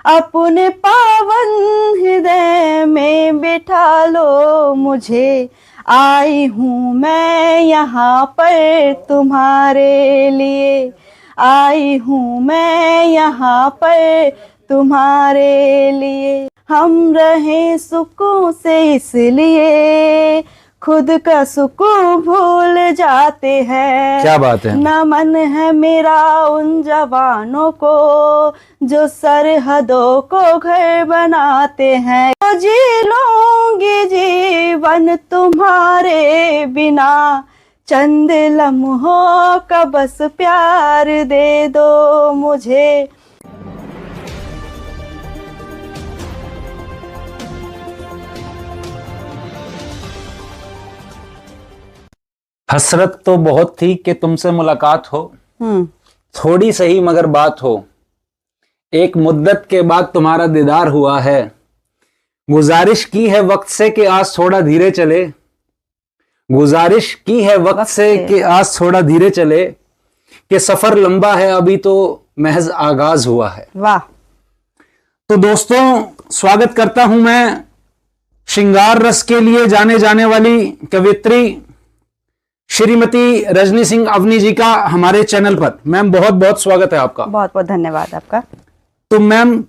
अपने पावन हृदय में बिठा लो मुझे, आई हूँ मैं यहाँ पर तुम्हारे लिए, आई हूँ मैं यहाँ पर तुम्हारे लिए। हम रहे सुकून से इसलिए खुद का सुकून भूल जाते हैं। क्या बात है। नमन है मेरा उन जवानों को जो सरहदों को घर बनाते हैं। तो जी लूंगी जीवन तुम्हारे बिना, चंद लम्हों का बस प्यार दे दो मुझे। हसरत तो बहुत थी कि तुमसे मुलाकात हो, थोड़ी सही मगर बात हो, एक मुद्दत के बाद तुम्हारा दीदार हुआ है। गुजारिश की है वक्त से कि आज थोड़ा धीरे चले, गुजारिश की है वक्त से कि आज थोड़ा धीरे चले, कि सफर लंबा है अभी तो महज आगाज हुआ है। वाह। तो दोस्तों, स्वागत करता हूं मैं श्रृंगार रस के लिए जाने जाने वाली कवियत्री श्रीमती रजनी सिंह अवनी जी का हमारे चैनल पर। मैम बहुत बहुत स्वागत है आपका। बहुत बहुत धन्यवाद आपका। तो मैम,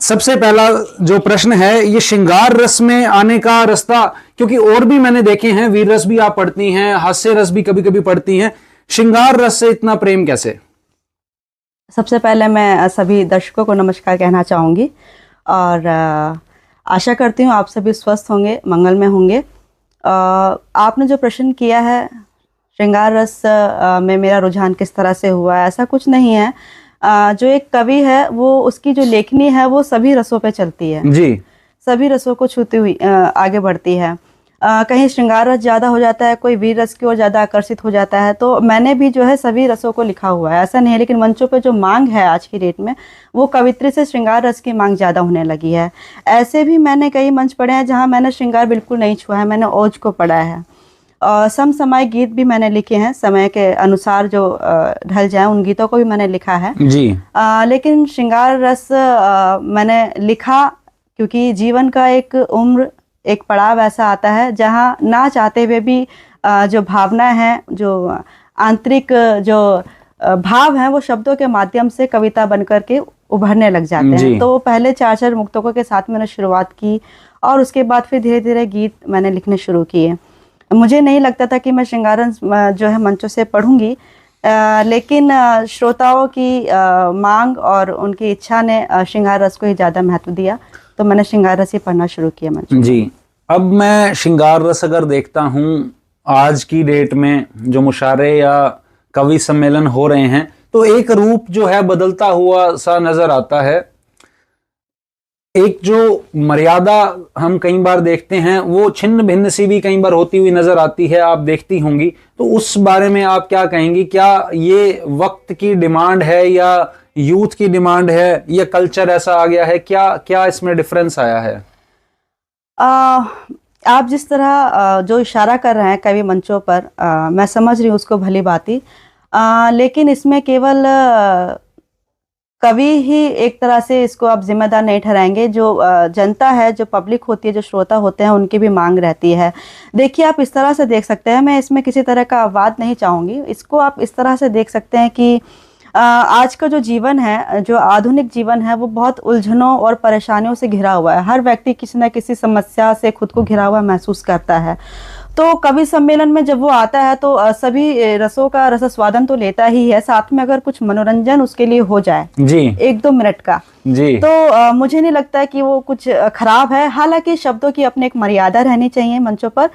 सबसे पहला जो प्रश्न है, ये श्रृंगार रस में आने का रास्ता, क्योंकि और भी मैंने देखे हैं, वीर रस भी आप पढ़ती हैं, हास्य रस भी कभी कभी पढ़ती हैं, श्रृंगार रस से इतना प्रेम कैसे? सबसे पहले मैं सभी दर्शकों को नमस्कार कहना चाहूँगी और आशा करती हूँ आप सभी स्वस्थ होंगे, मंगल में होंगे। आपने जो प्रश्न किया है, श्रृंगार रस में मेरा रुझान किस तरह से हुआ है, ऐसा कुछ नहीं है। जो एक कवि है वो उसकी जो लेखनी है वो सभी रसों पे चलती है जी, सभी रसों को छूती हुई आगे बढ़ती है। कहीं श्रृंगार रस ज़्यादा हो जाता है, कोई वीर रस की ओर ज़्यादा आकर्षित हो जाता है। तो मैंने भी जो है सभी रसों को लिखा हुआ है, ऐसा नहीं है। लेकिन मंचों पे जो मांग है आज की डेट में, वो कवित्री से श्रृंगार रस की मांग ज़्यादा होने लगी है। ऐसे भी मैंने कई मंच पढ़े हैं जहाँ मैंने श्रृंगार बिल्कुल नहीं छुआ है, मैंने ओज को पढ़ा है। और समसामयिक गीत भी मैंने लिखे हैं, समय के अनुसार जो ढल जाए उन गीतों को भी मैंने लिखा है जी। लेकिन श्रृंगार रस मैंने लिखा क्योंकि जीवन का एक उम्र, एक पड़ाव ऐसा आता है जहाँ ना चाहते हुए भी जो भावना है, जो आंतरिक जो भाव हैं, वो शब्दों के माध्यम से कविता बनकर के उभरने लग जाते हैं। तो पहले 4 मुक्तकों के साथ मैंने शुरुआत की और उसके बाद फिर धीरे धीरे गीत मैंने लिखने शुरू किए। मुझे नहीं लगता था कि मैं श्रृंगार रस जो है मंचों से पढ़ूंगी, लेकिन श्रोताओं की मांग और उनकी इच्छा ने श्रृंगार रस को ही ज़्यादा महत्व दिया, तो मैंने श्रृंगार रस ही पढ़ना शुरू किया मंच। जी। अब मैं श्रृंगार रस अगर देखता हूँ आज की डेट में, जो मुशायरे या कवि सम्मेलन हो रहे हैं, तो एक रूप जो है बदलता हुआ सा नजर आता है। एक जो मर्यादा हम कई बार देखते हैं वो छिन्न भिन्न सी भी कई बार होती हुई नजर आती है, आप देखती होंगी। तो उस बारे में आप क्या कहेंगी? क्या ये वक्त की डिमांड है या यूथ की डिमांड है या कल्चर ऐसा आ गया है? क्या इसमें डिफरेंस आया है? आप जिस तरह जो इशारा कर रहे हैं कवि मंचों पर, मैं समझ रही हूँ उसको भली भांति, लेकिन इसमें केवल कवि ही एक तरह से इसको आप जिम्मेदार नहीं ठहराएंगे। जो जनता है, जो पब्लिक होती है, जो श्रोता होते हैं, उनकी भी मांग रहती है। देखिए, आप इस तरह से देख सकते हैं, मैं इसमें किसी तरह का वाद नहीं चाहूँगी, इसको आप इस तरह से देख सकते हैं कि आज का जो जीवन है, जो आधुनिक जीवन है, वो बहुत उलझनों और परेशानियों से घिरा हुआ है। हर व्यक्ति किसी न किसी समस्या से खुद को घिरा हुआ महसूस करता है। तो कवि सम्मेलन में जब वो आता है तो सभी रसों का रसस्वादन तो लेता ही है, साथ में अगर कुछ मनोरंजन उसके लिए हो जाए जी, 1-2 मिनट का जी, तो मुझे नहीं लगता कि वो कुछ खराब है। हालांकि शब्दों की अपनी एक मर्यादा रहनी चाहिए मंचों पर,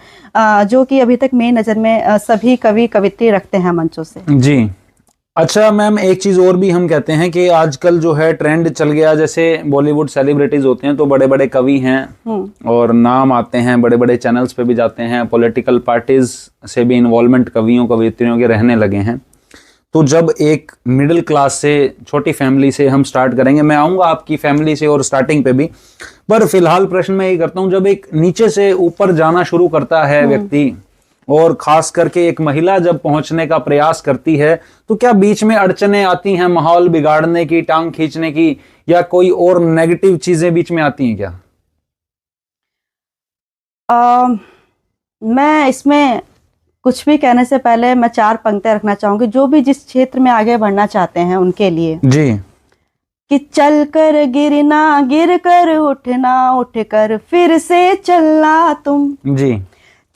जो कि अभी तक मेरी नज़र में सभी कवि कवित्री रखते हैं मंचों से जी। अच्छा मैम, एक चीज और भी हम कहते हैं कि आजकल जो है ट्रेंड चल गया, जैसे बॉलीवुड सेलिब्रिटीज होते हैं तो बड़े बड़े कवि हैं और नाम आते हैं, बड़े बड़े चैनल्स पे भी जाते हैं, पॉलिटिकल पार्टीज से भी इन्वॉल्वमेंट कवियों कवियत्रियों के रहने लगे हैं। तो जब एक मिडिल क्लास से, छोटी फैमिली से हम स्टार्ट करेंगे, मैं आऊँगा आपकी फैमिली से और स्टार्टिंग पे भी, पर फिलहाल प्रश्न मैं ये करता हूँ, जब एक नीचे से ऊपर जाना शुरू करता है व्यक्ति, और खास करके एक महिला जब पहुंचने का प्रयास करती है तो क्या बीच में अड़चने आती हैं, माहौल बिगाड़ने की, टांग खींचने की, या कोई और नेगेटिव चीजें बीच में आती हैं क्या? मैं इसमें कुछ भी कहने से पहले मैं 4 पंक्तियां रखना चाहूंगी, जो भी जिस क्षेत्र में आगे बढ़ना चाहते हैं उनके लिए, जी। कि चल कर गिरना, गिर कर उठना, उठ कर फिर से चलना तुम। जी।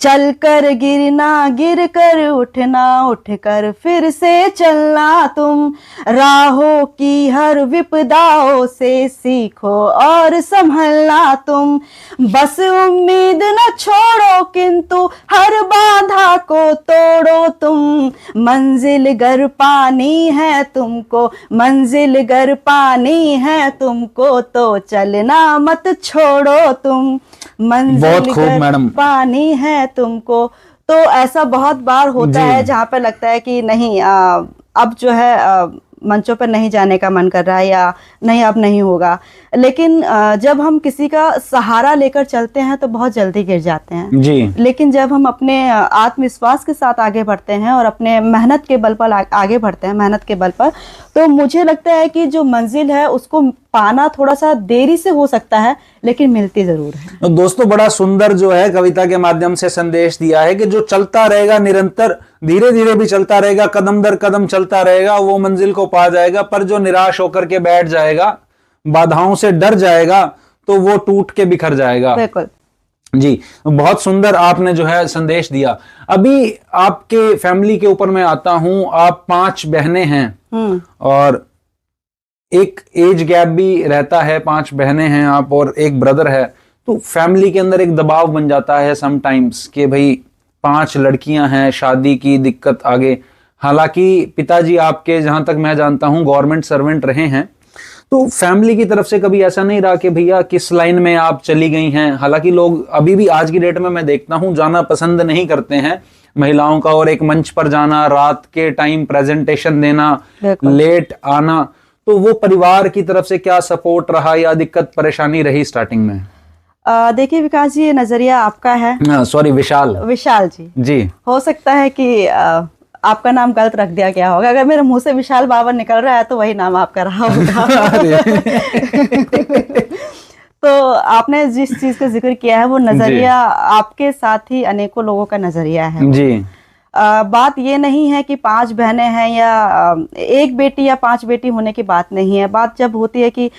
चल कर गिरना, गिर कर उठना, उठ कर फिर से चलना तुम। राहों की हर विपदाओं से सीखो और संभलना तुम। बस उम्मीद न छोड़ो किंतु हर बाधा को तोड़ो तुम। मंजिल गर पानी है तुमको, मंजिल गर पानी है तुमको, तो चलना मत छोड़ो तुम। बहुत खूब मैडम। पानी है तुमको। तो ऐसा बहुत बार होता है जहाँ पे लगता है कि नहीं, अब जो है मंचों पर नहीं जाने का मन कर रहा है, या नहीं अब नहीं होगा। लेकिन जब हम किसी का सहारा लेकर चलते हैं तो बहुत जल्दी गिर जाते हैं जी। लेकिन जब हम अपने आत्मविश्वास के साथ आगे बढ़ते हैं और अपने मेहनत के बल पर आगे बढ़ते हैं, मेहनत के बल पर, तो मुझे लगता है कि जो मंजिल है उसको पाना थोड़ा सा देरी से हो सकता है, लेकिन मिलती जरूर है। तो दोस्तों बड़ा सुंदर जो है कविता के माध्यम से संदेश दिया है कि जो चलता रहेगा निरंतर, धीरे धीरे भी चलता रहेगा, कदम दर कदम चलता रहेगा, वो मंजिल को पा जाएगा। पर जो निराश होकर के बैठ जाएगा, बाधाओं से डर जाएगा, तो वो टूट के बिखर जाएगा। बिल्कुल जी, बहुत सुंदर आपने जो है संदेश दिया। अभी आपके फैमिली के ऊपर मैं आता हूं। आप 5 बहनें हैं और एक एज गैप भी रहता है, 5 बहनें हैं आप और एक ब्रदर है, तो फैमिली के अंदर एक दबाव बन जाता है समटाइम्स कि भाई 5 लड़कियां हैं, शादी की दिक्कत आगे। हालांकि पिताजी आपके, जहां तक मैं जानता हूं, गवर्नमेंट सर्वेंट रहे हैं, तो फैमिली की तरफ से कभी ऐसा नहीं रहा कि भैया किस लाइन में आप चली गई हैं? हालांकि लोग अभी भी आज की डेट में मैं देखता हूं जाना पसंद नहीं करते हैं महिलाओं का, और एक मंच पर जाना, रात के टाइम प्रेजेंटेशन देना, लेट आना, तो वो परिवार की तरफ से क्या सपोर्ट रहा या दिक्कत परेशानी रही स्टार्टिंग में? देखिए विकास जी, ये नजरिया आपका है। सॉरी, विशाल। विशाल जी। जी। हो सकता है कि आपका नाम गलत रख दिया गया होगा। अगर मेरे मुंह से विशाल बाबर निकल रहा है तो वही नाम आपका रहा होगा। तो आपने जिस चीज का जिक्र किया है वो नजरिया आपके साथ ही अनेकों लोगों का नजरिया है जी। बात ये नहीं है कि 5 बहनें हैं या एक बेटी या 5 बेटी होने की बात नहीं है। बात जब होती है कि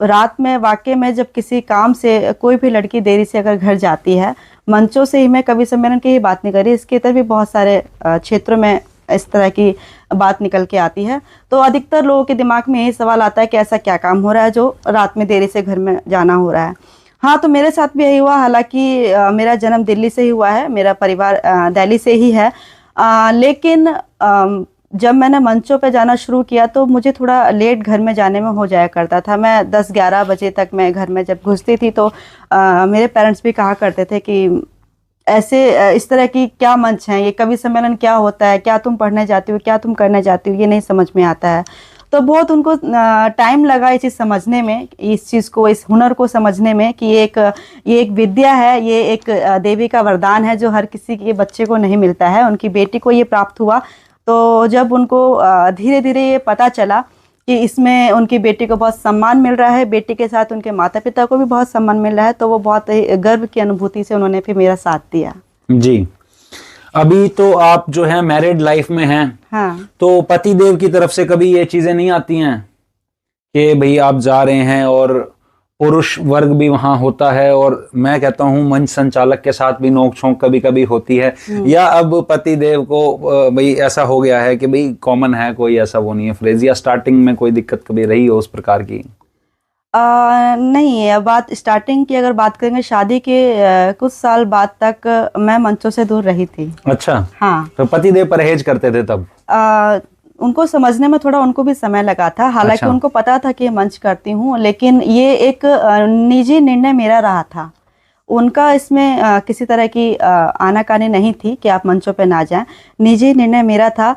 रात में वाकई में जब किसी काम से कोई भी लड़की देरी से अगर घर जाती है, मंचों से ही, मैं कवि सम्मेलन की ही बात नहीं कर रही, इसके तरह भी बहुत सारे क्षेत्रों में इस तरह की बात निकल के आती है, तो अधिकतर लोगों के दिमाग में यही सवाल आता है कि ऐसा क्या काम हो रहा है जो रात में देरी से घर में जाना हो रहा है। हाँ, तो मेरे साथ भी यही हुआ। हालांकि मेरा जन्म दिल्ली से ही हुआ है, मेरा परिवार दिल्ली से ही है, लेकिन जब मैंने मंचों पे जाना शुरू किया तो मुझे थोड़ा लेट घर में जाने में हो जाया करता था। मैं 10-11 बजे तक मैं घर में जब घुसती थी तो मेरे पेरेंट्स भी कहा करते थे कि ऐसे इस तरह की क्या मंच हैं, ये कवि सम्मेलन क्या होता है, क्या तुम पढ़ने जाती हो, क्या तुम करने जाती हो, ये नहीं समझ में आता है। तो बहुत उनको टाइम लगा ये चीज़ समझने में, इस चीज़ को, इस हुनर को समझने में कि ये एक विद्या है, ये एक देवी का वरदान है जो हर किसी के बच्चे को नहीं मिलता है। उनकी बेटी को ये प्राप्त हुआ, तो जब उनको धीरे धीरे ये पता चला कि इसमें उनकी बेटी को बहुत सम्मान मिल रहा है, बेटी के साथ उनके माता पिता को भी बहुत सम्मान मिल रहा है, तो वो बहुत गर्व की अनुभूति से उन्होंने फिर मेरा साथ दिया। जी। अभी तो आप जो है मैरिड लाइफ में हैं, हाँ। तो पति देव की तरफ से कभी ये चीजें नहीं आती हैं कि भाई आप जा रहे हैं, और पुरुष वर्ग भी वहां होता है, और मैं कहता हूं मंच संचालक के साथ भी नोक झोंक कभी कभी होती है, या अब पति देव को भाई ऐसा हो गया है कि भाई कॉमन है, कोई ऐसा वो नहीं है फ्रेज, या स्टार्टिंग में कोई दिक्कत कभी रही हो उस प्रकार की? नहीं, बात स्टार्टिंग की अगर बात करेंगे, शादी के कुछ साल बाद तक मैं मंचों से दूर रही थी। अच्छा, हाँ। तो पति देव परहेज करते थे तब? उनको समझने में थोड़ा उनको भी समय लगा था। हालांकि अच्छा। उनको पता था कि मंच करती हूँ, लेकिन ये एक निजी निर्णय मेरा रहा था। उनका इसमें किसी तरह की आनाकानी नहीं थी कि आप मंचों पे ना जाएं, निजी निर्णय मेरा था।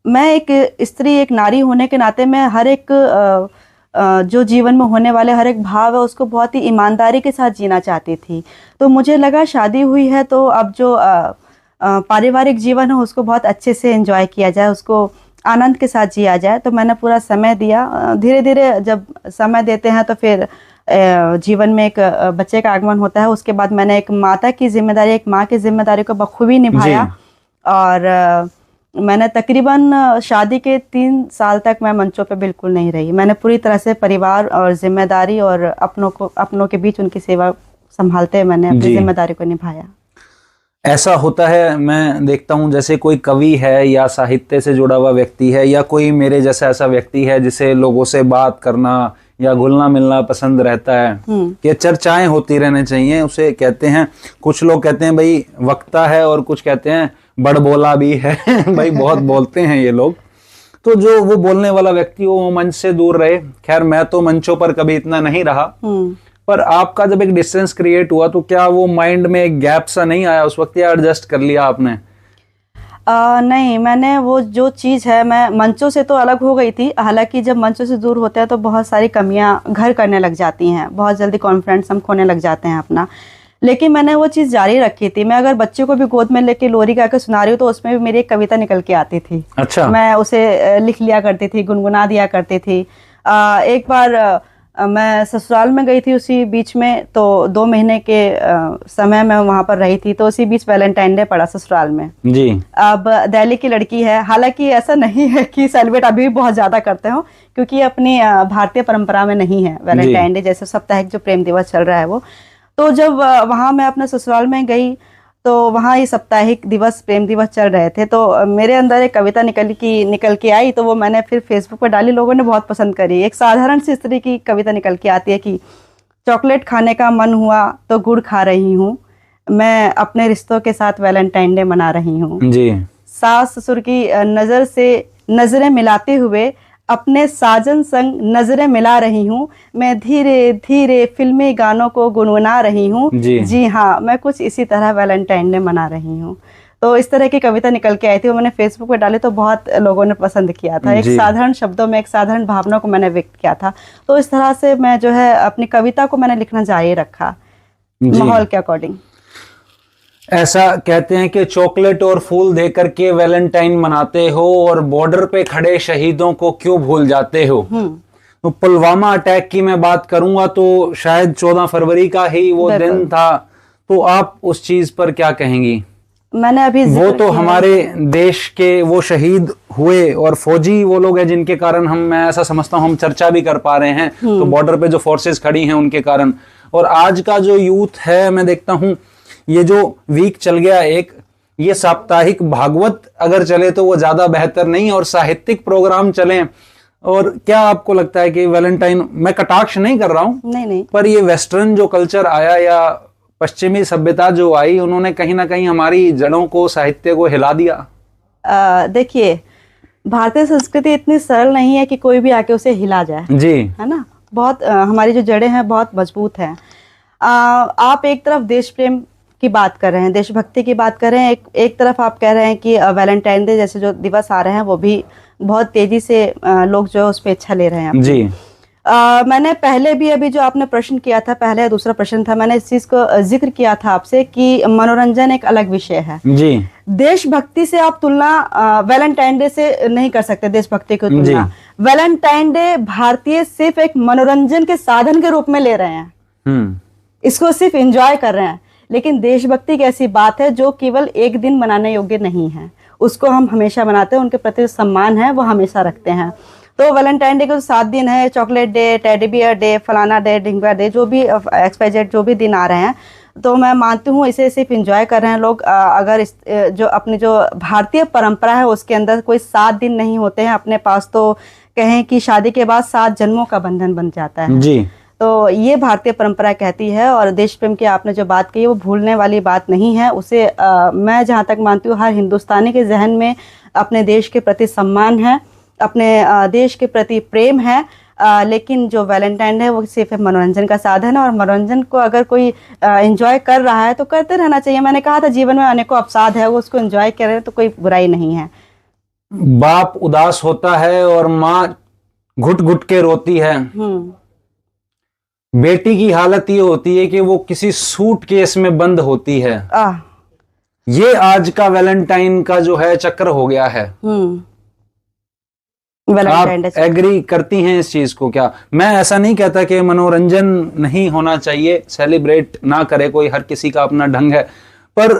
मैं एक स्त्री, एक नारी होने के नाते मैं हर एक जो जीवन में होने वाले हर एक भाव है उसको बहुत ही ईमानदारी के साथ जीना चाहती थी। तो मुझे लगा शादी हुई है तो अब जो पारिवारिक जीवन है उसको बहुत अच्छे से एंजॉय किया जाए, उसको आनंद के साथ जिया जाए। तो मैंने पूरा समय दिया। धीरे धीरे जब समय देते हैं तो फिर जीवन में एक बच्चे का आगमन होता है। उसके बाद मैंने एक माता की जिम्मेदारी, एक माँ की जिम्मेदारी को बखूबी निभाया। और मैंने तकरीबन शादी के 3 साल तक मैं मंचों पे बिल्कुल नहीं रही। मैंने पूरी तरह से परिवार और जिम्मेदारी और अपनों के बीच उनकी सेवा संभालते हुए मैंने अपनी जिम्मेदारी को निभाया। ऐसा होता है, मैं देखता हूँ जैसे कोई कवि है या साहित्य से जुड़ा हुआ व्यक्ति है या कोई मेरे जैसा ऐसा व्यक्ति है जिसे लोगों से बात करना या घुलना मिलना पसंद रहता है कि चर्चाएं होती रहनी चाहिए, उसे कहते हैं। कुछ लोग कहते हैं भाई वक्ता है और कुछ कहते हैं बड़बोला भी है भाई बहुत बोलते हैं ये लोग। तो जो वो बोलने वाला व्यक्ति वो मंच से दूर रहे। खैर मैं तो मंचों पर कभी इतना नहीं रहा, पर आपका जब एक डिस्टेंस क्रिएट हुआ तो क्या वो माइंड में एक गैप सा नहीं आया उस वक्त, या एडजस्ट कर लिया आपने? नहीं, मैंने वो जो चीज़ है, मैं मंचों से तो अलग हो गई थी। हालांकि जब मंचों से दूर होते हैं तो बहुत सारी कमियां घर करने लग जाती हैं, बहुत जल्दी कॉन्फिडेंस हम खोने लग जाते हैं अपना। लेकिन मैंने वो चीज़ जारी रखी थी। मैं अगर बच्चे को भी गोद में लेके लोरी गा के सुना रही हूँ तो उसमें भी मेरी एक कविता निकल के आती थी। अच्छा। मैं उसे लिख लिया करती थी, गुनगुना दिया करती थी। एक बार मैं ससुराल में गई थी उसी बीच में, तो 2 महीने के समय मैं वहाँ पर रही थी। तो उसी बीच वैलेंटाइन डे पड़ा ससुराल में जी। अब दिल्ली की लड़की है, हालांकि ऐसा नहीं है कि सेलिब्रेट अभी भी बहुत ज़्यादा करते हो, क्योंकि अपनी भारतीय परंपरा में नहीं है वैलेंटाइन डे जैसे साप्ताहिक जो प्रेम दिवस चल रहा है वो। तो जब वहाँ मैं अपने ससुराल में गई तो वहाँ ये साप्ताहिक दिवस प्रेम दिवस चल रहे थे। तो मेरे अंदर एक कविता निकल के आई, तो वो मैंने फिर फेसबुक पर डाली, लोगों ने बहुत पसंद करी। एक साधारण सी स्त्री की कविता निकल के आती है कि चॉकलेट खाने का मन हुआ तो गुड़ खा रही हूँ, मैं अपने रिश्तों के साथ वैलेंटाइन डे मना रही हूँ जी। सास ससुर की नज़र से नज़रें मिलाते हुए अपने साजन संग नजरें मिला रही हूँ, मैं धीरे धीरे फिल्मी गानों को गुनगुना रही हूँ जी हाँ, मैं कुछ इसी तरह वैलेंटाइन डे मना रही हूँ। तो इस तरह की कविता निकल के आई थी, वो मैंने फेसबुक पे डाली तो बहुत लोगों ने पसंद किया था। एक साधारण शब्दों में एक साधारण भावना को मैंने व्यक्त किया था। तो इस तरह से मैं जो है अपनी कविता को मैंने लिखना जारी रखा माहौल के अकॉर्डिंग। ऐसा कहते हैं कि चॉकलेट और फूल देकर के वैलेंटाइन मनाते हो और बॉर्डर पे खड़े शहीदों को क्यों भूल जाते हो। तो पुलवामा अटैक की मैं बात करूंगा तो शायद 14 फरवरी का ही वो दिन था, तो आप उस चीज पर क्या कहेंगी? मैंने अभी वो तो हमारे देश के वो शहीद हुए और फौजी वो लोग हैं जिनके कारण मैं ऐसा समझता हूँ हम चर्चा भी कर पा रहे हैं। तो बॉर्डर पे जो फोर्सेस खड़ी हैं उनके कारण। और आज का जो यूथ है, मैं देखता हूँ ये जो वीक चल गया एक, ये साप्ताहिक भागवत अगर चले तो वो ज्यादा बेहतर नहीं, और साहित्यिक प्रोग्राम चले। और क्या आपको लगता है कि वैलेंटाइन, मैं कटाक्ष नहीं कर रहा हूँ, नहीं, पर ये वेस्टर्न जो कल्चर आया या पश्चिमी सभ्यता जो आई, उन्होंने कहीं ना कहीं हमारी जड़ों को, साहित्य को हिला दिया? देखिए, भारतीय संस्कृति इतनी सरल नहीं है कि कोई भी आके उसे हिला जाए जी, है ना। बहुत हमारी जो जड़ें हैं बहुत मजबूत हैं। आप एक तरफ देश प्रेम की बात कर रहे हैं, देशभक्ति की बात कर रहे हैं, एक तरफ आप कह रहे हैं कि वैलेंटाइन डे जैसे जो दिवस आ रहे हैं वो भी बहुत तेजी से लोग जो है उस पर इच्छा ले रहे हैं जी। मैंने पहले भी अभी जो आपने प्रश्न किया था, पहले या दूसरा प्रश्न था, मैंने इस चीज को जिक्र किया था आपसे कि मनोरंजन एक अलग विषय है जी। देशभक्ति से आप तुलना वैलेंटाइन डे से नहीं कर सकते, देशभक्ति की तुलना। वैलेंटाइन डे भारतीय सिर्फ एक मनोरंजन के साधन के रूप में ले रहे हैं, इसको सिर्फ एंजॉय कर रहे हैं। लेकिन देशभक्ति एक ऐसी बात है जो केवल एक दिन मनाने योग्य नहीं है, उसको हम हमेशा मनाते हैं, उनके प्रति सम्मान है वो हमेशा रखते हैं। तो वैलेंटाइन डे के 7 दिन है, chocolate day, teddy bear day, फलाना डे, ढिंगवा डे, जो भी एक्सपाइजेड जो भी दिन आ रहे हैं, तो मैं मानती हूँ इसे सिर्फ एंजॉय कर रहे हैं लोग। अगर जो अपनी जो भारतीय परंपरा है उसके अंदर कोई 7 दिन नहीं होते हैं अपने पास, तो कहें कि शादी के बाद 7 जन्मों का बंधन बन जाता है जी। तो ये भारतीय परंपरा कहती है। और देश प्रेम की आपने जो बात कही वो भूलने वाली बात नहीं है, उसे मैं जहाँ तक मानती हूँ हर हिंदुस्तानी के जहन में अपने देश के प्रति सम्मान है, अपने देश के प्रति प्रेम है। लेकिन जो वैलेंटाइन है वो सिर्फ मनोरंजन का साधन है, और मनोरंजन को अगर कोई एंजॉय कर रहा है तो करते रहना चाहिए। मैंने कहा था जीवन में अनेकों अवसाद है, वो उसको एंजॉय कर रहे हैं तो कोई बुराई नहीं है। बाप उदास होता है और माँ घुट घुट के रोती है। बेटी की हालत ये होती है कि वो किसी सूट केस में बंद होती है। ये आज का वैलेंटाइन का जो है चक्र हो गया है। आप एग्री करती हैं इस चीज को? क्या मैं ऐसा नहीं कहता कि मनोरंजन नहीं होना चाहिए, सेलिब्रेट ना करे कोई, हर किसी का अपना ढंग है, पर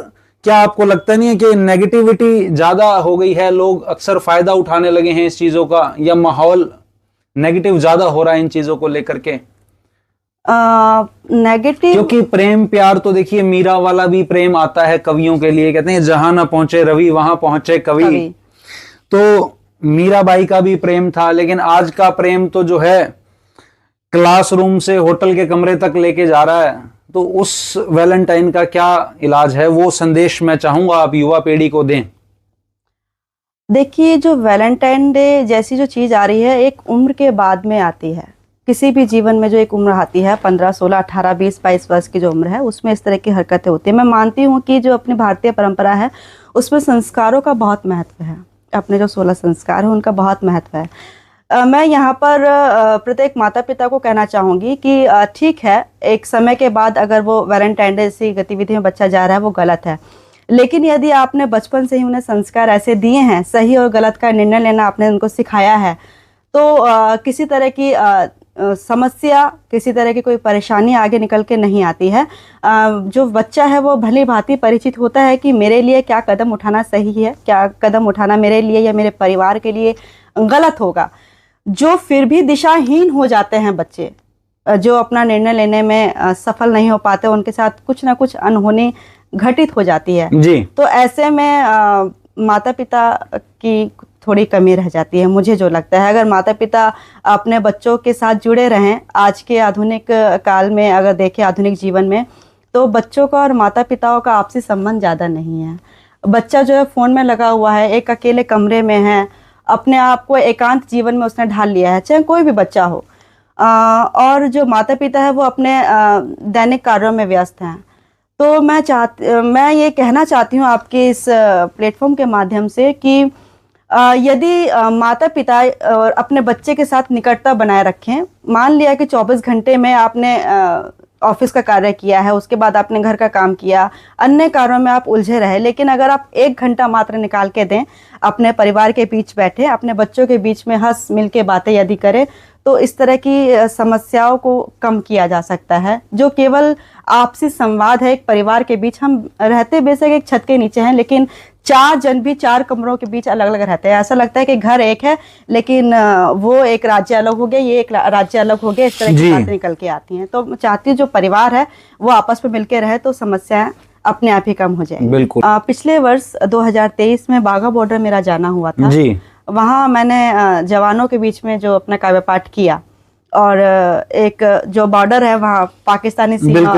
क्या आपको लगता नहीं है कि नेगेटिविटी ज्यादा हो गई है? लोग अक्सर फायदा उठाने लगे हैं इस चीजों का, या माहौल नेगेटिव ज्यादा हो रहा है इन चीजों को लेकर के? नेगेटिव, क्योंकि प्रेम प्यार तो देखिए मीरा वाला भी प्रेम आता है कवियों के लिए, कहते हैं जहां ना पहुंचे रवि वहां पहुंचे कवि। तो मीराबाई का भी प्रेम था, लेकिन आज का प्रेम तो जो है क्लासरूम से होटल के कमरे तक लेके जा रहा है। तो उस वैलेंटाइन का क्या इलाज है? वो संदेश मैं चाहूंगा आप युवा पीढ़ी को दें। देखिए, जो वैलेंटाइन डे जैसी जो चीज आ रही है एक उम्र के बाद में आती है। किसी भी जीवन में जो एक उम्र आती है 15, 16, 18, 20, 22 वर्ष की जो उम्र है उसमें इस तरह की हरकतें होती है। मैं मानती हूँ कि जो अपनी भारतीय परंपरा है उसमें संस्कारों का बहुत महत्व है, अपने जो 16 संस्कार है उनका बहुत महत्व है। मैं यहाँ पर प्रत्येक माता पिता को कहना चाहूँगी कि ठीक है, एक समय के बाद अगर वो वैलेंटाइन डे जैसी गतिविधि में बच्चा जा रहा है वो गलत है, लेकिन यदि आपने बचपन से ही उन्हें संस्कार ऐसे दिए हैं, सही और गलत का निर्णय लेना आपने उनको सिखाया है, तो किसी तरह की समस्या, किसी तरह की कोई परेशानी आगे निकल के नहीं आती है। जो बच्चा है वो भली भांति परिचित होता है कि मेरे लिए क्या कदम उठाना सही है, क्या कदम उठाना मेरे लिए या मेरे परिवार के लिए गलत होगा। जो फिर भी दिशाहीन हो जाते हैं बच्चे, जो अपना निर्णय लेने में सफल नहीं हो पाते, उनके साथ कुछ ना कुछ अनहोनी घटित हो जाती है जी। तो ऐसे में माता पिता की थोड़ी कमी रह जाती है, मुझे जो लगता है। अगर माता पिता अपने बच्चों के साथ जुड़े रहें, आज के आधुनिक काल में अगर देखें, आधुनिक जीवन में, तो बच्चों का और माता पिताओं का आपसी संबंध ज़्यादा नहीं है। बच्चा जो है फ़ोन में लगा हुआ है, एक अकेले कमरे में है, अपने आप को एकांत जीवन में उसने ढाल लिया है, चाहे कोई भी बच्चा हो। और जो माता पिता है वो अपने दैनिक कार्यों में व्यस्त हैं। तो मैं ये कहना चाहती हूँ आपके इस प्लेटफॉर्म के माध्यम से कि यदि माता पिता अपने बच्चे के साथ निकटता बनाए रखें, मान लिया कि 24 घंटे में आपने ऑफिस का कार्य किया है, उसके बाद आपने घर का काम किया, अन्य कार्यों में आप उलझे रहे, लेकिन अगर आप 1 घंटा मात्र निकाल के दें, अपने परिवार के बीच बैठे, अपने बच्चों के बीच में हंस मिल के बातें यदि करें, तो इस तरह की समस्याओं को कम किया जा सकता है। जो केवल आपसी संवाद है एक परिवार के बीच, हम रहते बेशक एक छत के नीचे हैं, लेकिन 4 जन भी 4 कमरों के बीच अलग अलग रहते हैं। ऐसा लगता है कि घर एक है, लेकिन वो एक राज्य अलग हो गया, ये एक राज्य अलग हो गया, इस तरह की बातें निकल के आती हैं। तो चाहती हूँ जो परिवार है वो आपस में मिलकर रहे, तो समस्याएं अपने आप ही कम हो जाएंगी। बिल्कुल। पिछले वर्ष 2023 में बाघा बॉर्डर मेरा जाना हुआ था जी। वहाँ मैंने जवानों के बीच में जो अपना काव्य पाठ किया, और एक जो बॉर्डर है वहाँ पाकिस्तानी सीमा,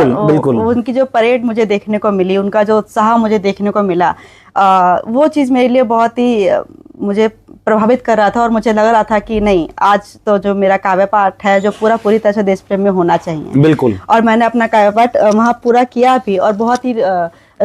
उनकी जो परेड मुझे देखने को मिली, उनका जो उत्साह मुझे देखने को मिला, वो चीज़ मेरे लिए बहुत ही मुझे प्रभावित कर रहा था। और मुझे लग रहा था कि नहीं, आज तो जो मेरा काव्य पाठ है जो पूरी तरह से देश प्रेम में होना चाहिए। बिल्कुल। और मैंने अपना काव्य पाठ वहाँ पूरा किया भी, और बहुत ही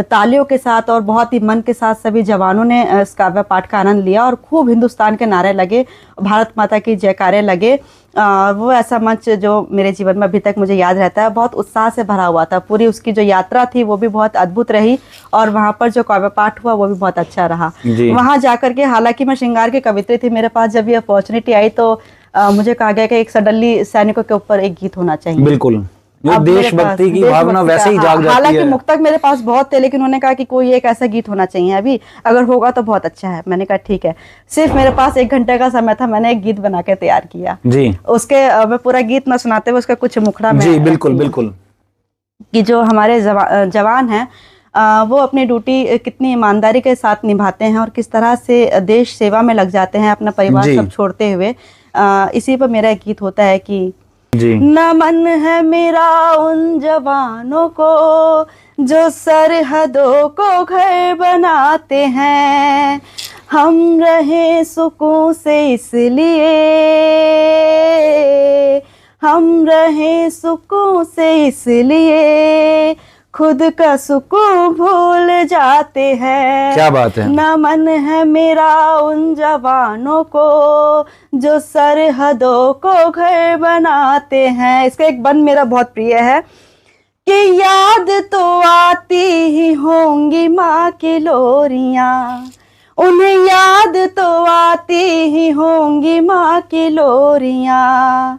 तालियों के साथ और बहुत ही मन के साथ सभी जवानों ने इस काव्य पाठ का आनंद लिया, और खूब हिंदुस्तान के नारे लगे, भारत माता की जयकारे लगे। वो ऐसा मंच जो मेरे जीवन में अभी तक मुझे याद रहता है, बहुत उत्साह से भरा हुआ था। पूरी उसकी जो यात्रा थी वो भी बहुत अद्भुत रही, और वहाँ पर जो काव्य पाठ हुआ वो भी बहुत अच्छा रहा। वहाँ जाकर के, हालांकि मैं श्रृंगार की कवित्री थी, मेरे पास जब ये अपॉर्चुनिटी आई तो मुझे कहा गया कि एक सडनली सैनिकों के ऊपर एक गीत होना चाहिए। बिल्कुल, देशभक्ति की भावना वैसे ही जाग जाती है। हालांकि मुक्तक मेरे पास बहुत थे, लेकिन उन्होंने कहा कि कोई एक ऐसा गीत होना चाहिए, अभी अगर होगा तो बहुत अच्छा है। मैंने कहा ठीक है। सिर्फ मेरे पास 1 घंटे का समय था, मैंने एक गीत बना के तैयार किया जी। उसके मैं पूरा गीत न सुनाते हुए उसका कुछ मुखड़ा में जी। बिल्कुल बिल्कुल। कि जो हमारे जवान हैं वो अपनी ड्यूटी कितनी ईमानदारी के साथ निभाते हैं, और किस तरह से देश सेवा में लग जाते हैं अपना परिवार सब छोड़ते हुए। इसी पर मेरा एक गीत होता है कि जी। नमन है मेरा उन जवानों को जो सरहदों को घर बनाते हैं, हम रहे सुकून से इसलिए, हम रहे सुकून से इसलिए, खुद का सुकून भूल जाते हैं। क्या बात है। नमन है मेरा उन जवानों को जो सरहदों को घर बनाते हैं। इसका एक बंद मेरा बहुत प्रिय है कि याद तो आती ही होंगी माँ की लोरियां, उन्हें याद तो आती ही होंगी माँ की लोरियां।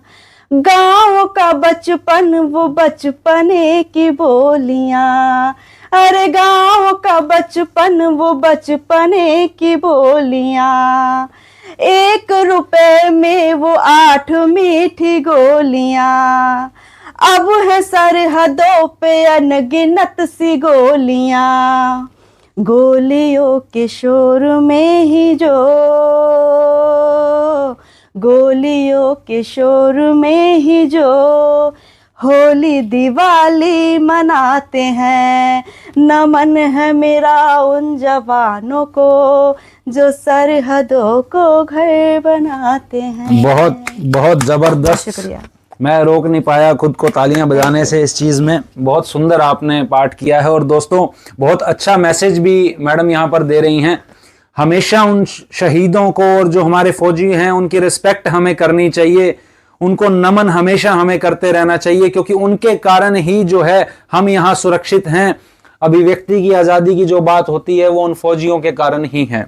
गाँव का बचपन वो बचपने की बोलियां, अरे गाँव का बचपन वो बचपने की बोलियां। 1 रुपए में वो 8 मीठी गोलियां, अब है सरहदों पे अनगिनत सी गोलियां। गोलियों के शोर में ही जो, गोलियों के शोर में ही जो होली दिवाली मनाते हैं। नमन है मेरा उन जवानों को जो सरहदों को घर बनाते हैं। बहुत बहुत जबरदस्त। शुक्रिया। मैं रोक नहीं पाया खुद को तालियां बजाने से इस चीज़ में। बहुत सुंदर आपने पाठ किया है। और दोस्तों बहुत अच्छा मैसेज भी मैडम यहाँ पर दे रही हैं। हमेशा उन शहीदों को और जो हमारे फौजी हैं उनकी रिस्पेक्ट हमें करनी चाहिए, उनको नमन हमेशा हमें करते रहना चाहिए, क्योंकि उनके कारण ही जो है हम यहाँ सुरक्षित हैं। अभिव्यक्ति की आज़ादी की जो बात होती है वो उन फौजियों के कारण ही है।